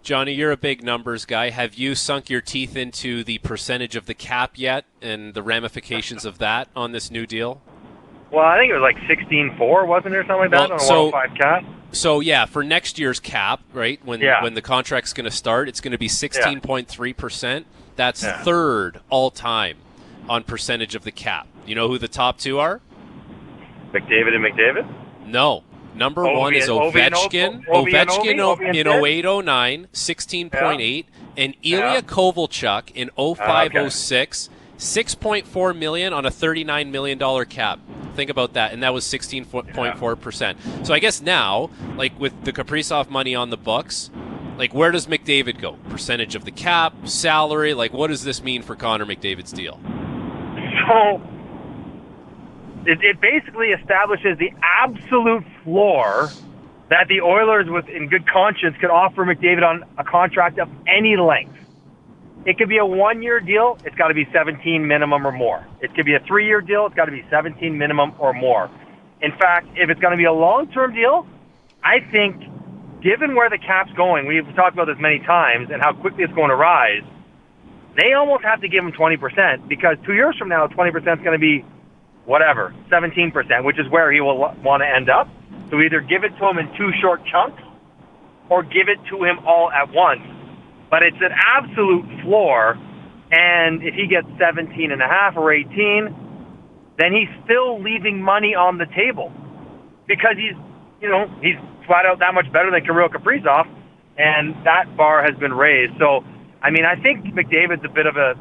Johnny, you're a big numbers guy. Have you sunk your teeth into the percentage of the cap yet and the ramifications of that on this new deal? Well, I think it was like 16.4, wasn't there, something like that, on a 105 cap? So, yeah, for next year's cap, right, when the contract's going to start, it's going to be 16.3%. That's third all-time on percentage of the cap. You know who the top two are? McDavid and McDavid? No. Number one is Ovechkin. Ovechkin in 08-09, 16.8, and Ilya Kovalchuk in 05-06, $6.4 million on a $39 million cap. Think about that, and that was 16.4%. So I guess now, like with the Kaprizov money on the books, like where does McDavid go? Percentage of the cap, salary, like what does this mean for Connor McDavid's deal? So it basically establishes the absolute floor that the Oilers, in good conscience, could offer McDavid on a contract of any length. It could be a one-year deal. It's got to be 17 minimum or more. It could be a 3-year deal. It's got to be 17 minimum or more. In fact, if it's going to be a long-term deal, I think, given where the cap's going, we've talked about this many times, and how quickly it's going to rise, they almost have to give him 20%, because 2 years from now, 20% is going to be whatever, 17%, which is where he will want to end up. So either give it to him in 2 short chunks or give it to him all at once. But it's an absolute floor, and if he gets 17.5 or 18, then he's still leaving money on the table, because he's flat out that much better than Kirill Kaprizov, and that bar has been raised. So, I mean, I think McDavid's a bit of an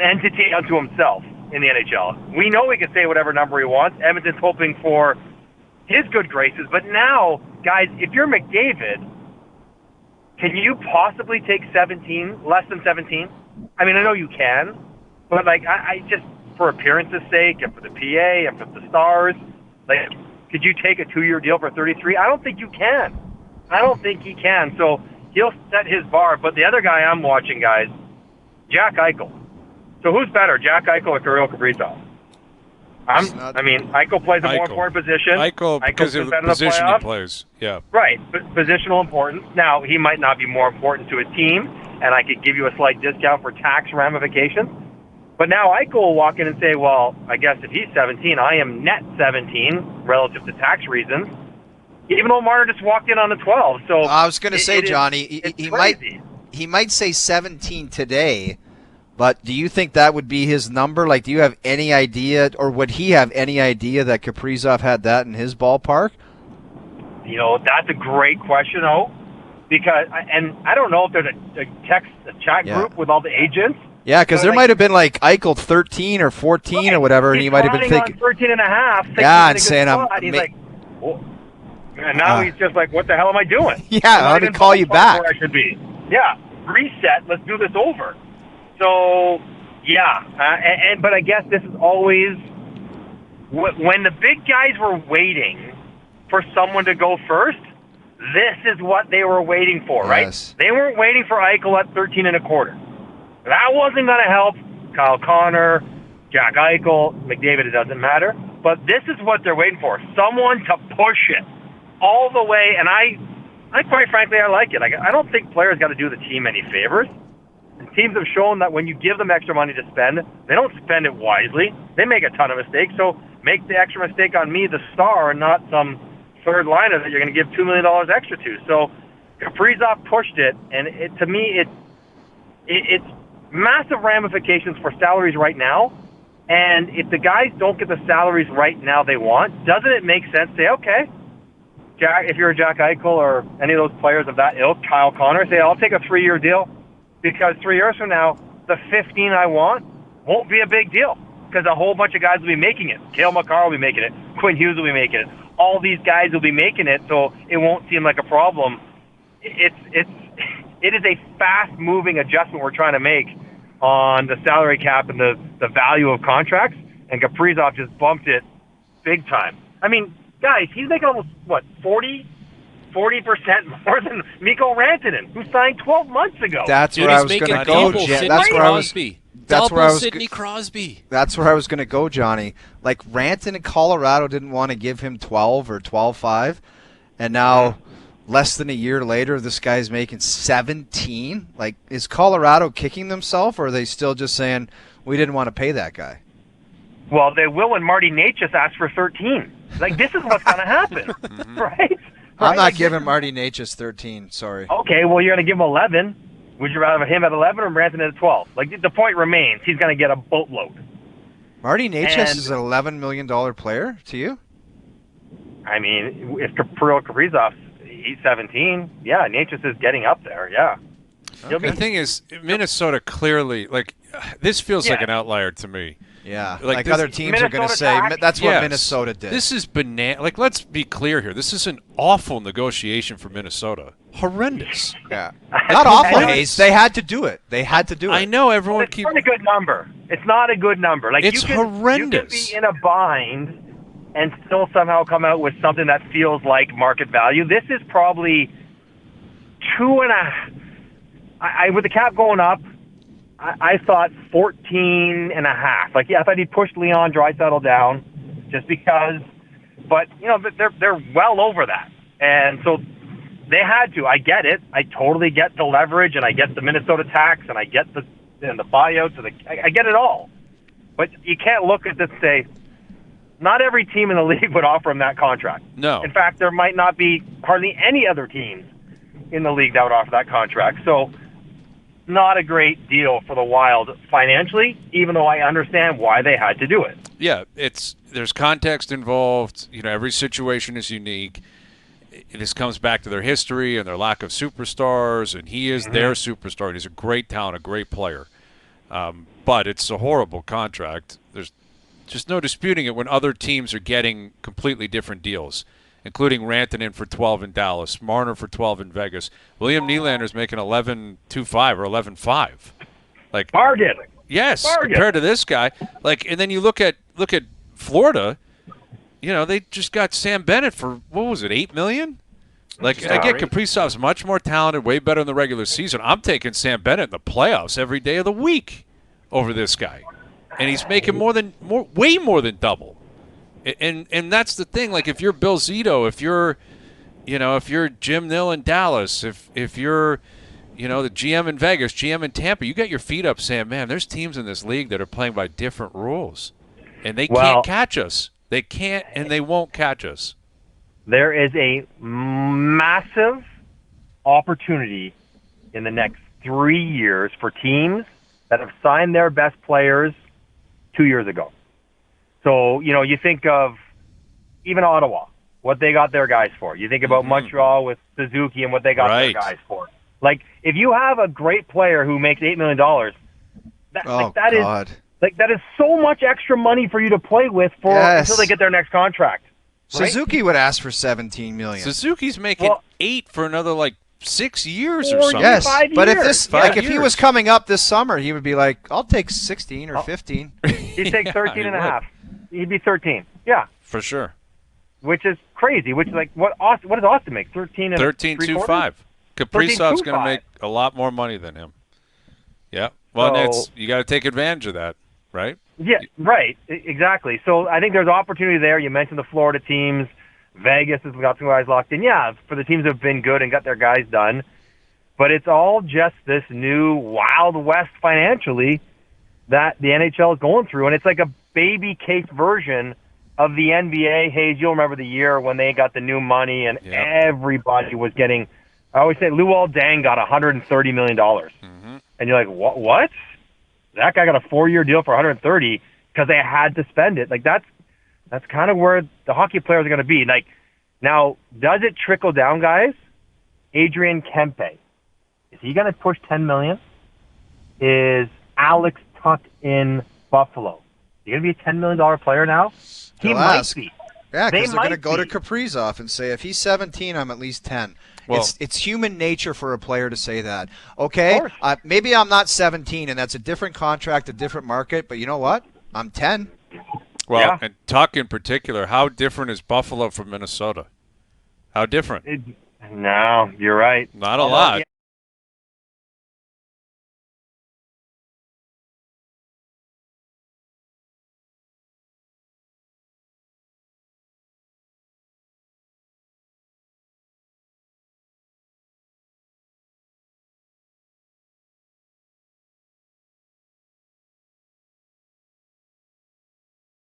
entity unto himself in the NHL. We know he can say whatever number he wants. Edmonton's hoping for his good graces. But now, guys, if you're McDavid, can you possibly take 17, less than 17? I mean, I know you can, but I just, for appearance's sake and for the PA and for the Stars, could you take a 2-year deal for 33? I don't think you can. I don't think he can. So he'll set his bar. But the other guy I'm watching, guys, Jack Eichel. So who's better, Jack Eichel or Kirill Kaprizov? Eichel plays a more important position. Eichel, because of the position he plays. Yeah. Right, positional importance. Now, he might not be more important to a team, and I could give you a slight discount for tax ramifications. But now Eichel will walk in and say, well, I guess if he's 17, I am net 17 relative to tax reasons, even though Marner just walked in on the 12. So I was going to say, Johnny, he might say 17 today. But do you think that would be his number? Like, do you have any idea, or would he have any idea that Kaprizov had that in his ballpark? That's a great question, because I don't know if there's a chat group with all the agents. Yeah, because there might have been Eichel 13 or 14 or whatever, and he might have been thinking 13.5. Yeah, and saying he's and now he's just like, what the hell am I doing? Yeah, let me call you back. Where I should be. Yeah, reset. Let's do this over. So, yeah, but I guess this is always, when the big guys were waiting for someone to go first, this is what they were waiting for, right? Yes. They weren't waiting for Eichel at 13.25. That wasn't going to help Kyle Connor, Jack Eichel, McDavid, it doesn't matter. But this is what they're waiting for, someone to push it all the way, and I quite frankly, I like it. I don't think players got to do the team any favors. And teams have shown that when you give them extra money to spend, they don't spend it wisely. They make a ton of mistakes. So make the extra mistake on me, the star, and not some third liner that you're going to give $2 million extra to. So Kaprizov pushed it, and to me, it's massive ramifications for salaries right now. And if the guys don't get the salaries right now they want, doesn't it make sense to say, okay, Jack, if you're a Jack Eichel or any of those players of that ilk, Kyle Connor, say, I'll take a 3-year deal. Because 3 years from now, the 15 I want won't be a big deal, because a whole bunch of guys will be making it. Cale Makar will be making it. Quinn Hughes will be making it. All these guys will be making it, so it won't seem like a problem. It is a fast-moving adjustment we're trying to make on the salary cap and the value of contracts, and Kaprizov just bumped it big time. I mean, guys, he's making almost, 40% more than Mikko Rantanen, who signed 12 months ago. That's where I was going to go. That's where I was. Sidney Crosby. That's where I was going to go, Johnny. Rantanen in Colorado didn't want to give him 12 or 12.5, and now less than a year later, this guy's making 17? Like, is Colorado kicking themselves, or are they still just saying, we didn't want to pay that guy? Well, they will when Marty Necas asks for 13. Like, this is what's going to happen, right? I'm not giving Marty Necas 13, sorry. Okay, well, you're going to give him 11. Would you rather have him at 11 or Branson at 12? Like, the point remains, he's going to get a boatload. Marty Necas is an $11 million player to you? I mean, if Kirill Kaprizov, he's 17, yeah, Necas is getting up there, yeah. Okay. The thing is, Minnesota clearly, like, this feels like an outlier to me. Yeah, like other teams are going to say, that's what Minnesota did. This is banana. Like, let's be clear here. This is an awful negotiation for Minnesota. Horrendous. Yeah. Not awful, Hayes. They had to do it. I know everyone keeps... It's not a good number. It's not a good number. Like, it's horrendous. You can be in a bind and still somehow come out with something that feels like market value. This is probably 2.5. With the cap going up, I thought 14.5. Like, yeah, I thought he'd pushed Leon Draisaitl down just because. But, you know, they're well over that. And so they had to. I get it. I totally get the leverage, and I get the Minnesota tax, and I get the buyouts. I get it all. But you can't look at this and say, not every team in the league would offer him that contract. No. In fact, there might not be hardly any other teams in the league that would offer that contract. So, not a great deal for the Wild financially, even though I understand why they had to do it. Yeah, there's context involved. You know, every situation is unique. This comes back to their history and their lack of superstars, and he is their superstar. And he's a great talent, a great player. But it's a horrible contract. There's just no disputing it when other teams are getting completely different deals, including Rantanen for 12 in Dallas, Marner for 12 in Vegas. William Nylander's making 11.25 or 11.5. Like, bargain. Yes, bargain. Compared to this guy. Like, and then you look at Florida. You know, they just got Sam Bennett for, what was it, $8 million? Like, I get Kaprizov's much more talented, way better in the regular season. I'm taking Sam Bennett in the playoffs every day of the week over this guy, and he's making way more than double. And that's the thing. Like, if you're Bill Zito, if you're Jim Nill in Dallas, if you're, the GM in Vegas, GM in Tampa, you got your feet up saying, man, there's teams in this league that are playing by different rules, and they can't catch us. They can't, and they won't catch us. There is a massive opportunity in the next 3 years for teams that have signed their best players 2 years ago. So, you think of even Ottawa, what they got their guys for. You think about Montreal with Suzuki and what they got their guys for. Like, if you have a great player who makes $8 million, that is so much extra money for you to play with until they get their next contract. Right? Suzuki would ask for $17 million. Suzuki's making $8 for another 6 years or something. Yes, 5 years. But if he was coming up this summer, he would be like, I'll take 16 or 15. He'd take 13.5. He'd be 13. Yeah, for sure. Which is crazy. Which is what does Austin make? 13.25. Kaprizov's going to make a lot more money than him. Yeah. Well, you got to take advantage of that, right? Yeah, right. Exactly. So I think there's opportunity there. You mentioned the Florida teams. Vegas has got some guys locked in. Yeah, for the teams that have been good and got their guys done. But it's all just this new Wild West financially that the NHL is going through. And it's like a baby case version of the NBA. Hayes, you'll remember the year when they got the new money and everybody was getting, I always say Luol Deng got $130 million. And you're like, what? That guy got a 4-year deal for $130 because they had to spend it. Like, that's kind of where the hockey players are going to be. Like, now, does it trickle down, guys? Adrian Kempe, is he going to push $10 million? Is Alex Tuch in Buffalo? Is he going to be a $10 million player now? He might be. Yeah, because they're going to go to Kaprizov and say, if he's 17, I'm at least 10. Well, it's human nature for a player to say that. Okay, maybe I'm not 17, and that's a different contract, a different market, but you know what? I'm 10. Well, and Tuch in particular, how different is Buffalo from Minnesota? How different? No, you're right. Not a lot.